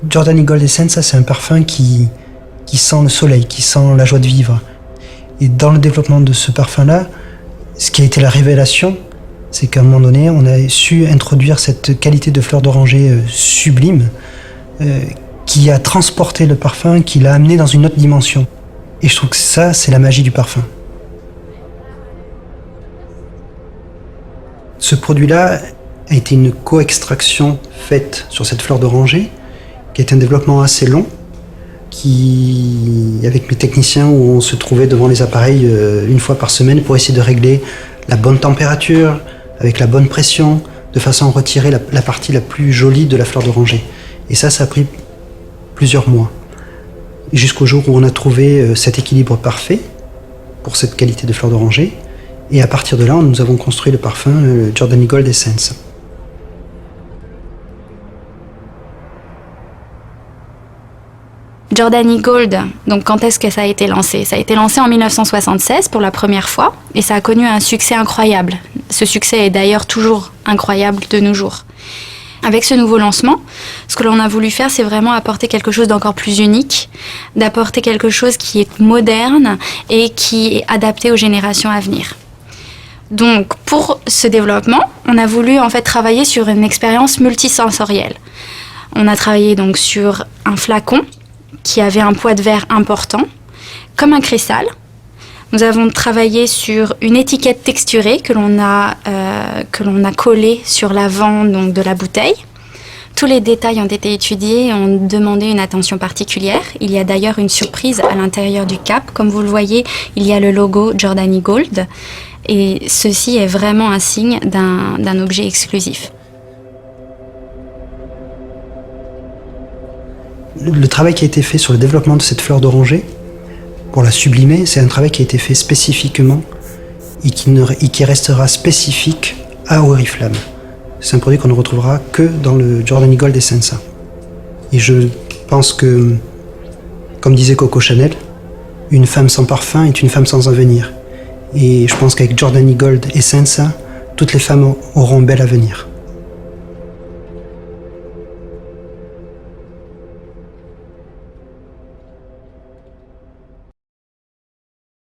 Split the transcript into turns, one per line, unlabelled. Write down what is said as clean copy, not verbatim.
Giordani Gold Essenza, c'est un parfum qui sent le soleil, qui sent la joie de vivre. Et dans le développement de ce parfum-là, ce qui a été la révélation, c'est qu'à un moment donné, on a su introduire cette qualité de fleur d'oranger sublime qui a transporté le parfum, qui l'a amené dans une autre dimension. Et je trouve que ça, c'est la magie du parfum. Ce produit-là a été une co-extraction faite sur cette fleur d'oranger, qui est un développement assez long, avec mes techniciens, où on se trouvait devant les appareils une fois par semaine pour essayer de régler la bonne température, avec la bonne pression, de façon à retirer la partie la plus jolie de la fleur d'oranger. Et ça a pris plusieurs mois. Jusqu'au jour où on a trouvé cet équilibre parfait pour cette qualité de fleur d'oranger. Et à partir de là, nous avons construit le parfum Giordani Gold Essence.
Giordani Gold, donc quand est-ce que ça a été lancé? Ça a été lancé en 1976 pour la première fois et ça a connu un succès incroyable. Ce succès est d'ailleurs toujours incroyable de nos jours. Avec ce nouveau lancement, ce que l'on a voulu faire, c'est vraiment apporter quelque chose d'encore plus unique, d'apporter quelque chose qui est moderne et qui est adapté aux générations à venir. Donc, pour ce développement, on a voulu en fait travailler sur une expérience multisensorielle. On a travaillé donc sur un flacon qui avait un poids de verre important, comme un cristal. Nous avons travaillé sur une étiquette texturée que l'on a collée sur l'avant donc, de la bouteille. Tous les détails ont été étudiés et ont demandé une attention particulière. Il y a d'ailleurs une surprise à l'intérieur du cap. Comme vous le voyez, il y a le logo Giordani Gold. Et ceci est vraiment un signe d'un objet exclusif.
Le travail qui a été fait sur le développement de cette fleur d'oranger, pour la sublimer, c'est un travail qui a été fait spécifiquement et qui restera spécifique à Oriflamme. C'est un produit qu'on ne retrouvera que dans le Giordani Gold Essenza. Et je pense que, comme disait Coco Chanel, une femme sans parfum est une femme sans avenir. Et je pense qu'avec Giordani Gold Essenza, toutes les femmes auront un bel avenir.